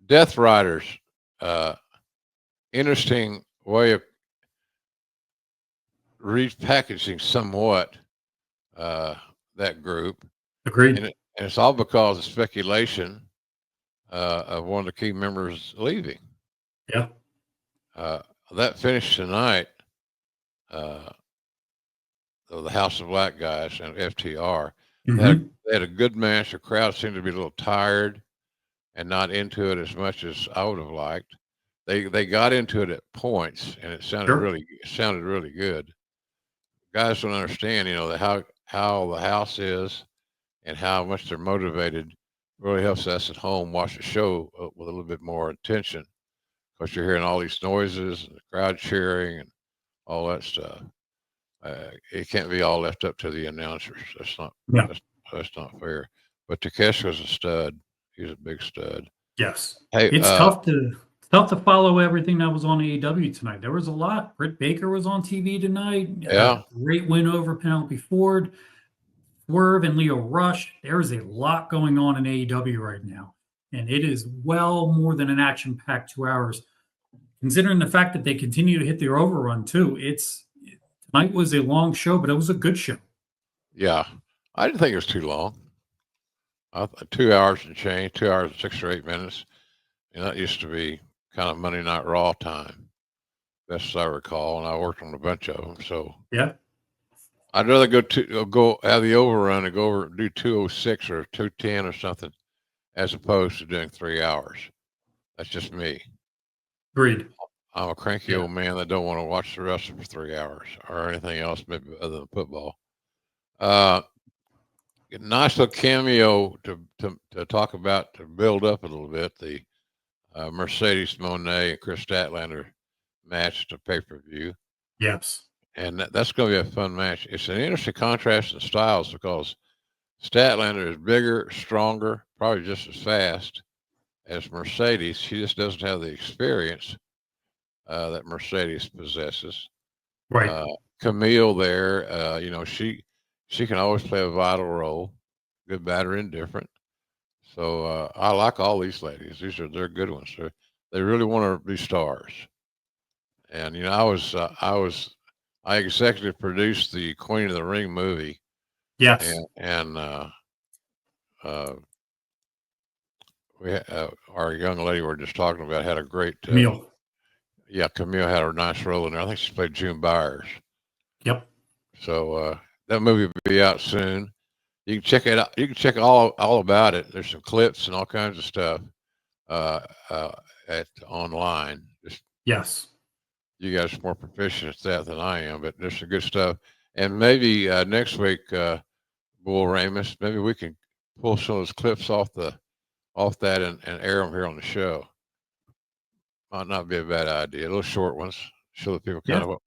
Death Riders, uh, interesting way of repackaging somewhat uh, that group, Agreed. and it's all because of speculation of one of the key members leaving. Yeah. Uh, that finished tonight. Uh, the House of Black Guys and FTR. Hmm. They had a good match. The crowd seemed to be a little tired and not into it as much as I would have liked. They got into it at points, and Sure. it sounded really good. Guys don't understand, how the house is and how much they're motivated. Really helps us at home watch the show with a little bit more attention because you're hearing all these noises and the crowd cheering and all that stuff. It can't be all left up to the announcers. Yeah. That's, that's not fair. But Takeshi's a stud. He's a big stud. Yes. Hey, It's tough to follow everything that was on AEW tonight. There was a lot. Britt Baker was on TV tonight. Had yeah, a great win over Penelope Ford, Swerve, and Leo Rush. There is a lot going on in AEW right now, and it is well more than an action-packed 2 hours. Considering the fact that they continue to hit their overrun too, tonight was a long show, but it was a good show. yeah. I didn't think it was too long. 2 hours and change, 2 hours and 6 or 8 minutes, and that used to be kind of Monday Night Raw time, best as I recall. And I worked on a bunch of them, so Yeah. I'd rather go have the overrun and go over do 206 or 210 or something as opposed to doing 3 hours. That's just me. Agreed. I'm a cranky Yeah. old man that don't want to watch the wrestling for 3 hours or anything else, maybe other than football. Uh, Nice little cameo to talk about to build up a little bit the Mercedes Monet and Chris Statlander match at the pay per view, Yes. and that's going to be a fun match. It's an interesting contrast in styles because Statlander is bigger, stronger, probably just as fast as Mercedes. She just doesn't have the experience that Mercedes possesses. Right. Uh, Camille there, she can always play a vital role, good, bad, or indifferent. So I like all these ladies. They're good ones. They really want to be stars. And I executive produced the Queen of the Ring movie, Yes. and uh, our young lady we are just talking about had a great Camille. yeah, Camille had a nice role in there. I think she played June Byers. Yep. So that movie will be out soon. You can check it out. You can check all about it. There's some clips and all kinds of stuff uh, uh, at online. Just Yes. you guys are more proficient at that than I am, but there's some good stuff. And maybe next week, Bull Ramus, maybe we can pull some of those clips off that and air them here on the show. Might not be a bad idea. Little short ones, show the people kind Yeah. of what.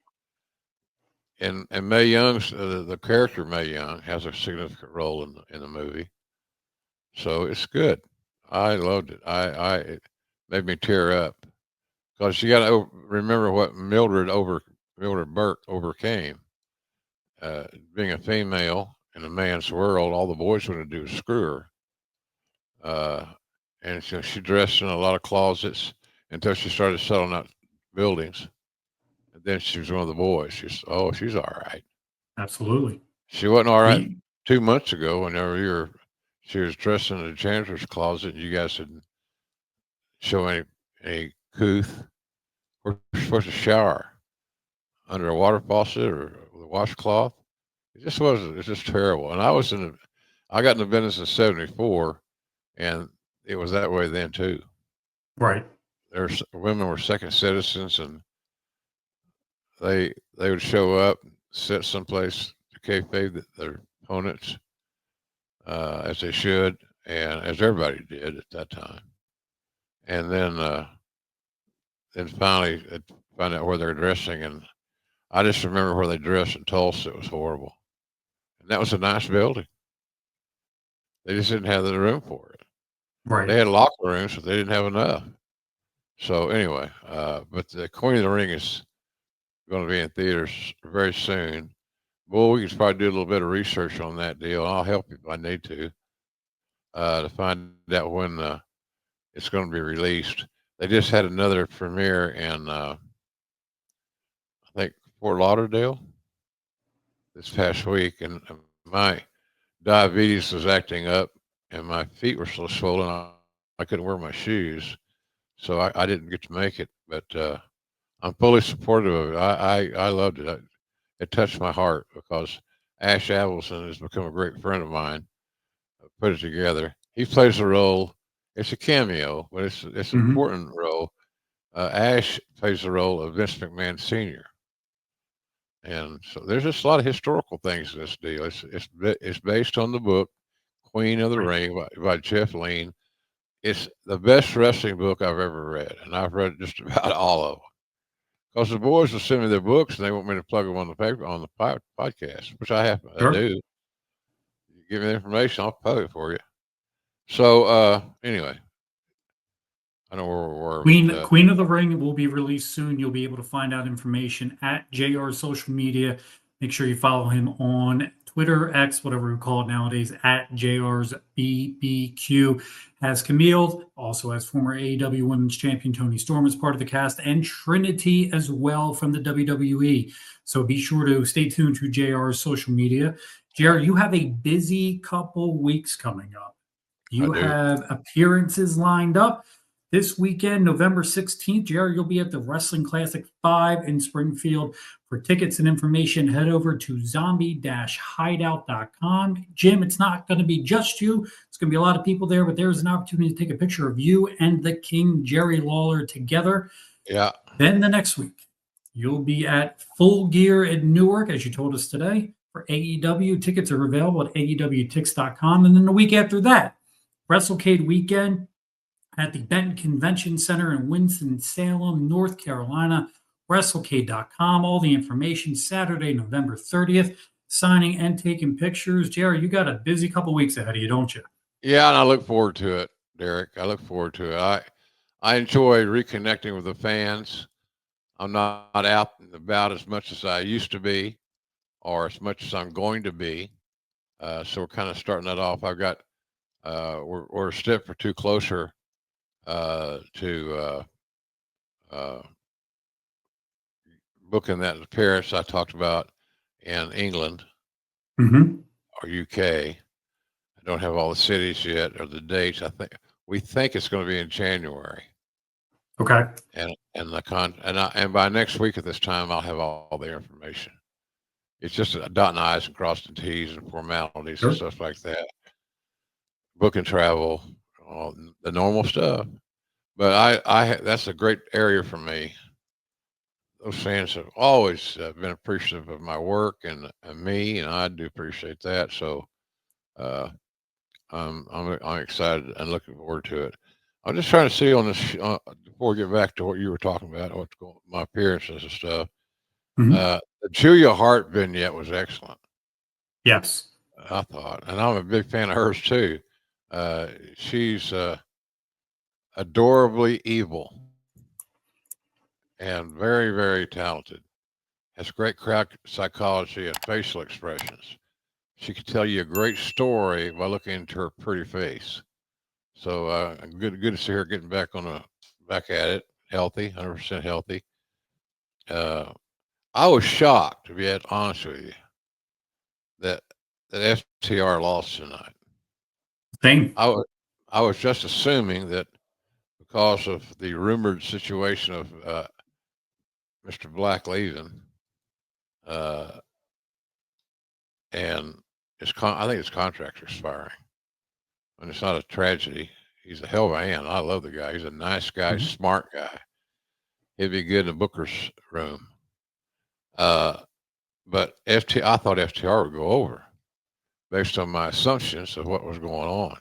And Mae Young's the character Mae Young has a significant role in the movie, so it's good. I loved it. It made me tear up because you got to remember what Mildred Burke overcame. Being a female in a man's world, all the boys wanted to do was screw her. Uh, and so she dressed in a lot of closets until she started selling out buildings. And then she was one of the boys. She's all right. Absolutely. She wasn't all right We 2 months ago. Whenever she was dressed in the janitor's closet, and you guys didn't show any couth. We're supposed to shower under a water faucet or with a washcloth. It just wasn't. It's just terrible. And I got in the business in '74, and it was that way then too. right. There's women were second citizens, and they would show up, sit someplace to kayfabe their opponents, as they should, and as everybody did at that time. And then finally find out where they're dressing, and I just remember where they dressed in Tulsa. It was horrible, and that was a nice building. They just didn't have the room for it. Right. They had locker rooms, but they didn't have enough. So anyway, but the Queen of the Ring is going to be in theaters very soon. Well, we can probably do a little bit of research on that deal. I'll help you if I need to find out it's going to be released. They just had another premiere in I think Fort Lauderdale this past week, and my diabetes was acting up, and my feet were so swollen I couldn't wear my shoes, so I didn't get to make it. But I'm fully supportive of it. I loved it. It touched my heart because Ash Avildsen has become a great friend of mine. Put it together. He plays a role. It's a cameo, but it's an Hmm. important role. Ash plays the role of Vince McMahon Sr. And so there's just a lot of historical things in this deal. It's based on the book Queen of the Right. Ring by Jeff Lean. It's the best wrestling book I've ever read, and I've read just about all of them. Because the boys will send me their books and they want me to plug them on the paper on the podcast, which I Sure. do. You give me the information, I'll plug it for you. So anyway, I know where we were, but Queen of the Ring will be released soon. You'll be able to find out information at JR's social media. Make sure you follow him on Twitter, X, whatever we call it nowadays, at JR's BBQ. Has Camille, also has former AEW Women's Champion Tony Storm as part of the cast, and Trinity as well from the WWE. So be sure to stay tuned to JR's social media. JR, you have a busy couple weeks coming up. I You do. have appearances lined up. This weekend, November 16th, Jerry, you'll be at the Wrestling Classic 5 in Springfield. For tickets and information, head over to zombie-hideout.com. Jim, it's not going to be just you. It's going to be a lot of people there, but there's an opportunity to take a picture of you and the King, Jerry Lawler, together. Yeah. Then the next week, you'll be at Full Gear in Newark, as you told us today, for AEW. Tickets are available at AEWTix.com. And then the week after that, WrestleCade weekend at the Benton Convention Center in Winston-Salem, North Carolina. WrestleCade.com. All the information Saturday, November 30th. Signing and taking pictures. Jerry, you got a busy couple weeks ahead of you, don't you? Yeah, and I look forward to it, Derek. I look forward to it. I enjoy reconnecting with the fans. I'm not out and about as much as I used to be, or as much as I'm going to be. So we're kind of starting that off. I've got we're a step or two closer to uh, booking that appearance I talked about in England Mm-hmm. or UK. I don't have all the cities yet or the dates. We think it's going to be in January, Okay. and and by next week at this time I'll have all the information. It's just dotting I's and crossing T's and formalities and Sure. stuff like that. Book and travel, all the normal stuff. But that's a great area for me. Those fans have always been appreciative of my work and me, and I do appreciate that. So uh, I'm excited and looking forward to it. I'm just trying to see on this before we get back to what you were talking about, my appearances and stuff. Mm-hmm. The Julia Hart vignette was excellent, Yes. I thought, and I'm a big fan of hers too. She's adorably evil and very, very talented. Has great crowd psychology and facial expressions. She could tell you a great story by looking into her pretty face. So good to see her getting back at it, healthy, 100% healthy. Uh, I was shocked, to be honest with you, that FTR lost tonight. Same. I was I was just assuming that because of the rumored situation of Mr. Black leaving, uh, and I think his contract's expiring, and it's not a tragedy. He's a hell of a man. I love the guy. He's a nice guy, Mhm. smart guy. He'd be good in the Booker's room. Uh, but I thought FTR would go over based on my assumptions of what was going on.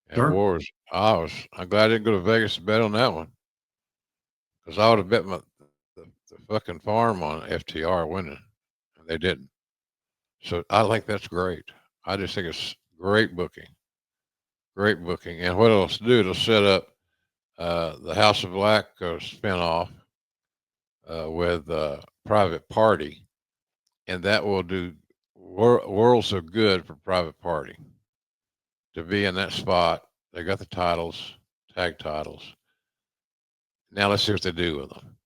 And Sure. I'm glad I didn't go to Vegas to bet on that one because I would have bet the fucking farm on FTR winning, and they didn't. So I think that's great. I just think it's great booking. And what it'll do, it'll set up the House of Black spinoff with Private Party, and that will do worlds of good for Private Party to be in that spot. They got the titles tag titles. Now let's see what they do with them.